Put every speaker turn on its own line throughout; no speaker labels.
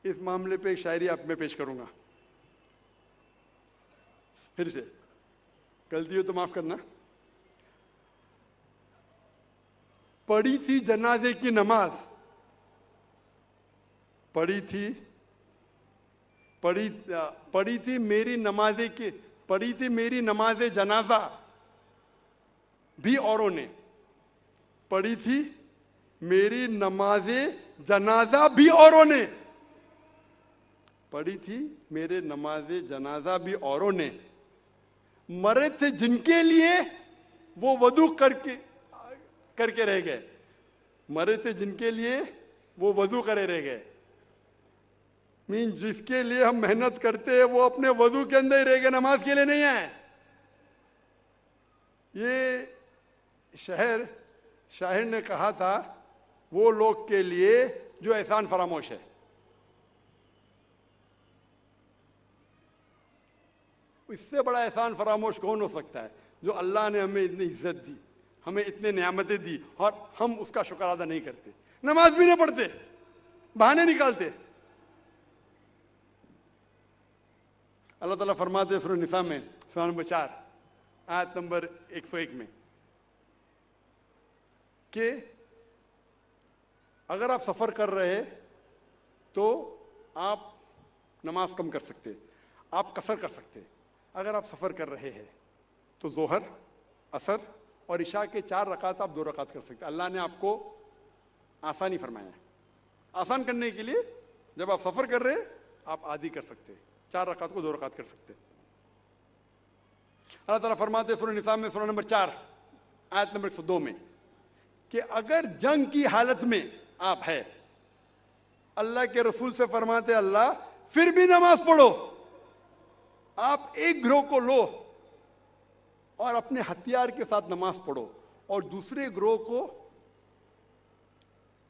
اس معاملے پہ ایک شاعری آپ میں پیش کروں گا. پھر سے غلطی ہو تو معاف کرنا. پڑھی تھی جنازے کی نماز، پڑھی تھی میری نماز جنازہ بھی اوروں نے، پڑھی تھی میری نماز جنازہ بھی اوروں نے، پڑھی تھی میرے نماز جنازہ بھی اوروں نے، مرے تھے جن کے لیے وہ وضو کر کے رہ گئے، مرے تھے جن کے لیے وہ وضو کرے رہ گئے. جس کے لیے ہم محنت کرتے ہیں وہ اپنے وضو کے اندر ہی رہ گئے، نماز کے لیے نہیں آئے. یہ شاعر نے کہا تھا وہ لوگ کے لیے جو احسان فراموش ہے. اس سے بڑا احسان فراموش کون ہو سکتا ہے؟ جو اللہ نے ہمیں اتنی عزت دی، ہمیں اتنے نعمتیں دی، اور ہم اس کا شکر ادا نہیں کرتے، نماز بھی نہیں پڑھتے، بہانے نکالتے. اللہ تعالیٰ فرماتے سورہ نساء میں سورہ نمبر 4 آیت نمبر 101 میں کہ اگر آپ سفر کر رہے تو آپ نماز کم کر سکتے، آپ قصر کر سکتے. اگر آپ سفر کر رہے ہیں تو ظہر، عصر اور عشاء کے 4 رکعت آپ 2 رکعت کر سکتے. اللہ نے آپ کو آسانی فرمایا ہے. آسان کرنے کے لیے جب آپ سفر کر رہے آپ آدھی کر سکتے، 4 رکعت کو 2 رکعت کر سکتے. اللہ تعالیٰ فرماتے سورہ نساء میں سورہ نمبر 4 آیت نمبر 102 میں کہ اگر جنگ کی حالت میں آپ ہے، اللہ کے رسول سے فرماتے اللہ پھر بھی نماز پڑھو. آپ ایک گروہ کو لو اور اپنے ہتھیار کے ساتھ نماز پڑھو، اور دوسرے گروہ کو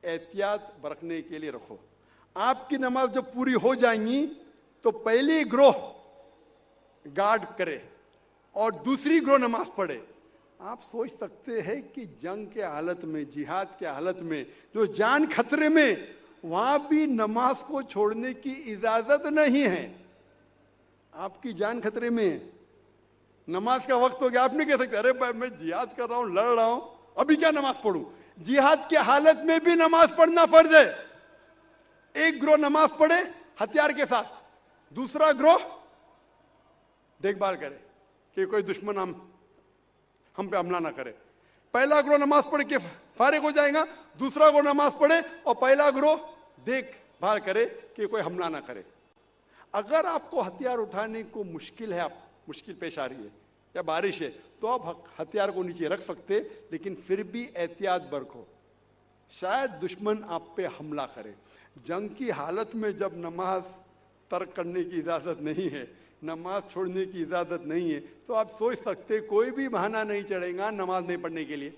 احتیاط برتنے کے لیے رکھو. آپ کی نماز جب پوری ہو جائیں گی تو پہلی گروہ گارڈ کرے اور دوسری گروہ نماز پڑھے. آپ سوچ سکتے ہیں کہ جنگ کے حالت میں، جہاد کے حالت میں، جو جان خطرے میں، وہاں بھی نماز کو چھوڑنے کی اجازت نہیں ہے. آپ کی جان خطرے میں ہے، نماز کا وقت ہو گیا، آپ نہیں کہہ سکتے ارے بھائی میں جہاد کر رہا ہوں، لڑ رہا ہوں، ابھی کیا نماز پڑھوں. جہاد کی حالت میں بھی نماز پڑھنا فرض ہے. ایک گروہ نماز پڑھے ہتھیار کے ساتھ، دوسرا گروہ دیکھ بھال کرے کہ کوئی دشمن ہم پہ حملہ نہ کرے. پہلا گروہ نماز پڑھ کے فارغ ہو جائے گا، دوسرا گروہ نماز پڑھے اور پہلا گروہ دیکھ بھال کرے کہ کوئی حملہ نہ کرے. اگر آپ کو ہتھیار اٹھانے کو مشکل پیش آ رہی ہے یا بارش ہے تو آپ ہتھیار کو نیچے رکھ سکتے، لیکن پھر بھی احتیاط برتو، شاید دشمن آپ پہ حملہ کرے. جنگ کی حالت میں جب نماز ترک کرنے کی اجازت نہیں ہے، نماز چھوڑنے کی اجازت نہیں ہے، تو آپ سوچ سکتے کوئی بھی بہانہ نہیں چڑھے گا نماز نہیں پڑھنے کے لیے.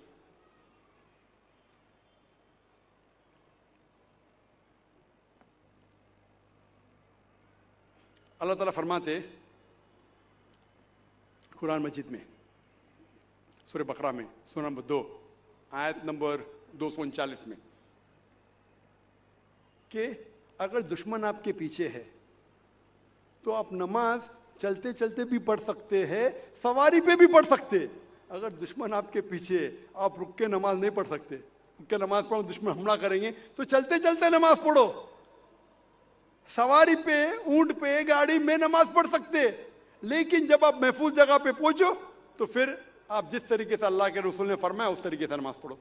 اللہ تعالیٰ فرماتے قرآن مجید میں سورہ بقرہ میں سورہ نمبر 2 آیت نمبر 239 میں کہ اگر دشمن آپ کے پیچھے ہے تو آپ نماز چلتے چلتے بھی پڑھ سکتے ہیں، سواری پہ بھی پڑھ سکتے. اگر دشمن آپ کے پیچھے ہے، آپ رک کے نماز نہیں پڑھ سکتے. رک کے نماز پڑھو دشمن حملہ کریں گے، تو چلتے چلتے نماز پڑھو. سواری پہ، اونٹ پہ، گاڑی میں نماز پڑھ سکتے، لیکن جب آپ محفوظ جگہ پہ پہنچو تو پھر آپ جس طریقے سے اللہ کے رسول نے فرمایا اس طریقے سے نماز پڑھو.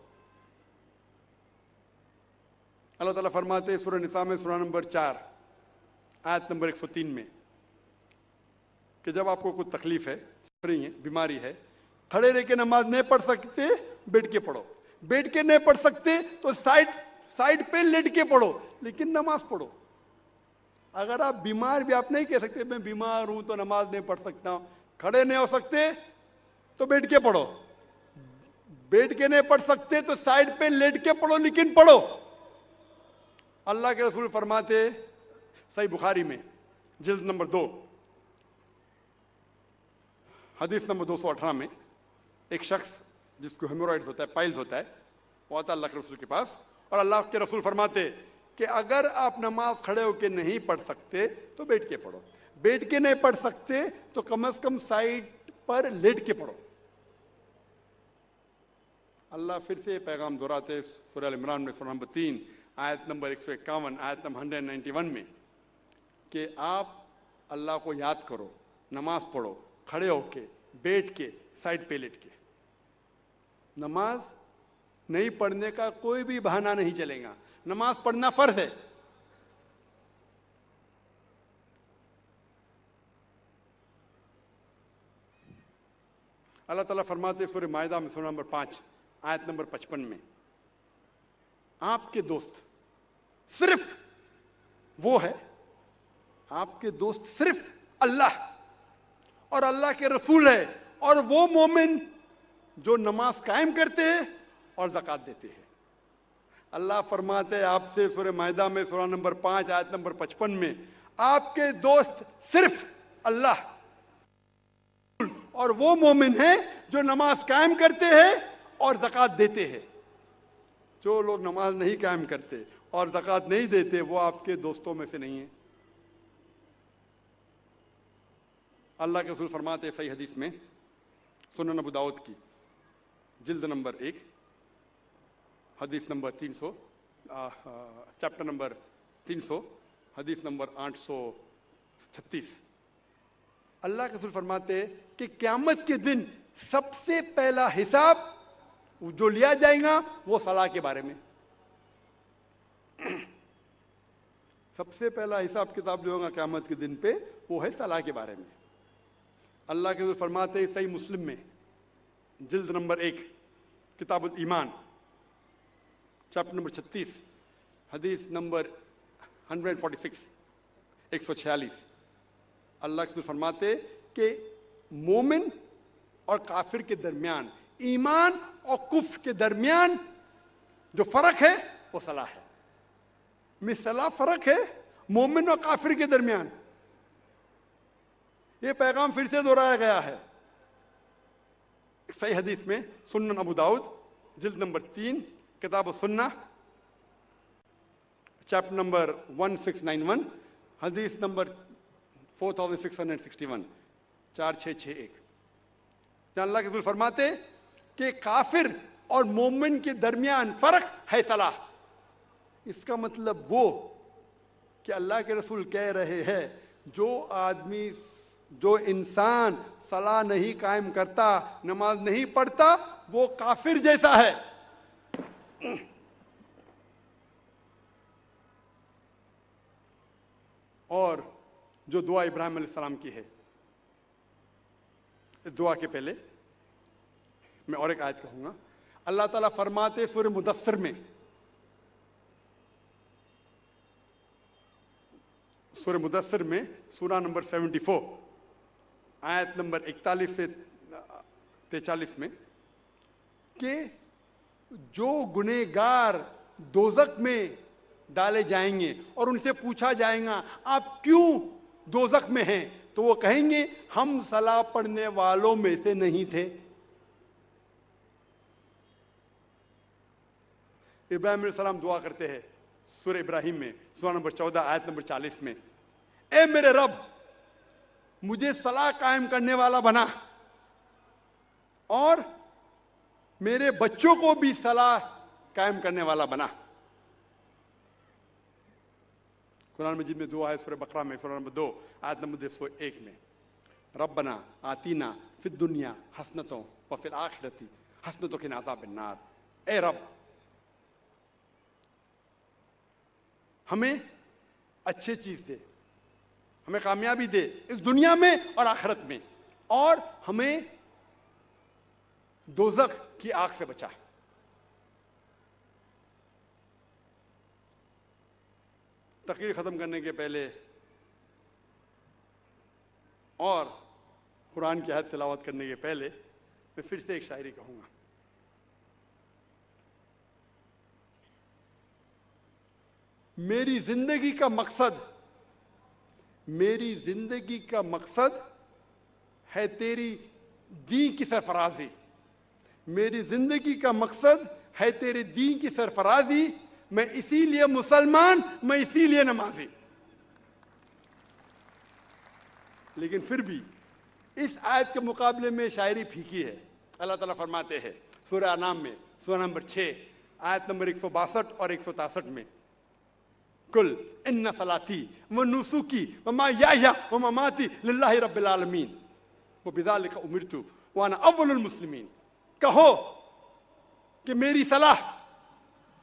اللہ تعالیٰ فرماتے سورہ نساء میں سورہ نمبر 4 آیت نمبر 103 میں کہ جب آپ کو کوئی تکلیف ہے، سفرنگ ہے، بیماری ہے، کھڑے رہ کے نماز نہیں پڑھ سکتے بیٹھ کے پڑھو. بیٹھ کے نہیں پڑھ سکتے تو سائڈ پہ لیٹ کے پڑھو، لیکن نماز پڑھو. اگر آپ بیمار بھی، آپ نہیں کہہ سکتے میں بیمار ہوں تو نماز نہیں پڑھ سکتا ہوں، کھڑے نہیں ہو سکتے تو بیٹھ کے پڑھو. بیٹھ کے نہیں پڑھ سکتے تو سائڈ پہ لیٹ کے پڑھو، لیکن پڑھو. اللہ کے رسول فرماتے صحیح بخاری میں جلد نمبر 2 حدیث نمبر 218 میں ایک شخص جس کو ہیمورائڈز ہوتا ہے، پائلز ہوتا ہے، وہ آتا اللہ کے رسول کے پاس، اور اللہ کے رسول فرماتے کہ اگر آپ نماز کھڑے ہو کے نہیں پڑھ سکتے تو بیٹھ کے پڑھو، بیٹھ کے نہیں پڑھ سکتے تو کم از کم سائڈ پر لیٹ کے پڑھو۔ اللہ پھر سے پیغام دہراتے سورہ ال عمران میں سورہ نمبر 3 آیت نمبر 151 آیت نمبر 191 میں کہ آپ اللہ کو یاد کرو، نماز پڑھو کھڑے ہو کے، بیٹھ کے، سائڈ پہ لیٹ کے۔ نماز نہیں پڑھنے کا کوئی بھی بہانہ نہیں چلے گا، نماز پڑھنا فرض ہے۔ اللہ تعالیٰ فرماتے سورہ مائدہ میں سورہ نمبر 5 آیت نمبر 55 میں آپ کے دوست صرف وہ ہے، آپ کے دوست صرف اللہ اور اللہ کے رسول ہے، اور وہ مومن جو نماز قائم کرتے ہیں اور زکوٰۃ دیتے ہیں۔ اللہ فرماتے ہیں آپ سے سورہ مائدہ میں سورہ نمبر 5 آیت نمبر 55 میں آپ کے دوست صرف اللہ اور وہ مومن ہیں جو نماز قائم کرتے ہیں اور زکوٰۃ دیتے ہیں۔ جو لوگ نماز نہیں قائم کرتے اور زکوٰۃ نہیں دیتے وہ آپ کے دوستوں میں سے نہیں ہیں۔ اللہ کے رسول فرماتے ہیں صحیح حدیث میں سنن ابو داؤد کی جلد نمبر 1 حدیث نمبر 300 چیپٹر نمبر 300 حدیث نمبر 836، اللہ کے رسول فرماتے ہیں کہ قیامت کے دن سب سے پہلا حساب جو لیا جائے گا وہ صلاح کے بارے میں۔ سب سے پہلا حساب کتاب جو ہوگا قیامت کے دن پہ وہ ہے صلاح کے بارے میں۔ اللہ کے رسول فرماتے ہیں صحیح مسلم میں جلد نمبر 1 کتاب الایمان چیپٹر نمبر 36 حدیث نمبر 146 146، اللہ کے رسول فرماتے کہ مومن اور کافر کے درمیان، ایمان اور کفر کے درمیان جو فرق ہے وہ صلاح ہے۔ مثلا فرق ہے مومن اور کافر کے درمیان۔ یہ پیغام پھر سے دہرایا گیا ہے صحیح حدیث میں سنن ابو داؤد جلد نمبر 3 کتاب السنہ چیپٹر نمبر 1691 حدیث نمبر 4661 4661، جہاں اللہ کے رسول فرماتے کہ کافر اور مومن کے درمیان فرق ہے صلاح۔ اس کا مطلب وہ کہ اللہ کے رسول کہہ رہے ہیں جو انسان صلاح نہیں قائم کرتا، نماز نہیں پڑھتا، وہ کافر جیسا ہے۔ اور جو دعا ابراہیم علیہ السلام کی ہے، اس دعا کے پہلے میں اور ایک آیت کہوں گا۔ اللہ تعالیٰ فرماتے سورہ مدثر میں، سورہ مدثر میں سورہ نمبر 74 آیت نمبر 41 سے 43 میں کہ جو گنہگار دوزخ میں ڈالے جائیں گے اور ان سے پوچھا جائے گا آپ کیوں دوزخ میں ہیں، تو وہ کہیں گے ہم صلاح پڑھنے والوں میں سے نہیں تھے۔ ابراہیم علیہ السلام دعا کرتے ہیں سورہ ابراہیم میں سورہ نمبر 14 آیت نمبر 40 میں، اے میرے رب مجھے صلاح قائم کرنے والا بنا اور میرے بچوں کو بھی صلاح قائم کرنے والا بنا۔ قرآن مجید میں دعا ہے سورہ بقرہ میں سورہ نمبر 2 آیت نمبر 201 میں، ربنا آتینا فی الدنیا حسنۃ وفی الآخرۃ حسنۃ وقنا عذاب النار، اے رب ہمیں اچھی چیز دے، ہمیں کامیابی دے اس دنیا میں اور آخرت میں، اور ہمیں دوزخ کی آگ سے بچا۔ تقریر ختم کرنے کے پہلے اور قرآن کی آیت تلاوت کرنے کے پہلے میں پھر سے ایک شاعری کہوں گا۔ میری زندگی کا مقصد ہے تیری دین کی سرفرازی، میری زندگی کا مقصد ہے تیرے دین کی سرفرازی، میں اسی لیے مسلمان، میں اسی لیے نمازی. لیکن پھر بھی اس آیت کے مقابلے میں شاعری پھیکی ہے. اللہ تعالیٰ فرماتے ہیں سورہ انعام میں، سورہ نمبر 6 آیت نمبر 162 اور 163 میں، کل ان صلاتی و نسکی و محیای و مماتی للہ رب العالمین وبذالک امرت وانا اول المسلمین. کہو کہ میری صلاح،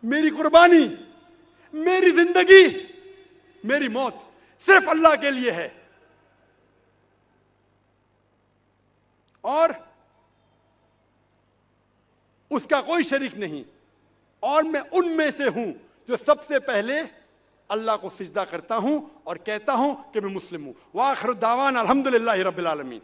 میری قربانی، میری زندگی، میری موت صرف اللہ کے لیے ہے، اور اس کا کوئی شریک نہیں، اور میں ان میں سے ہوں جو سب سے پہلے اللہ کو سجدہ کرتا ہوں اور کہتا ہوں کہ میں مسلم ہوں. وآخر دعوانا الحمدللہ رب العالمین.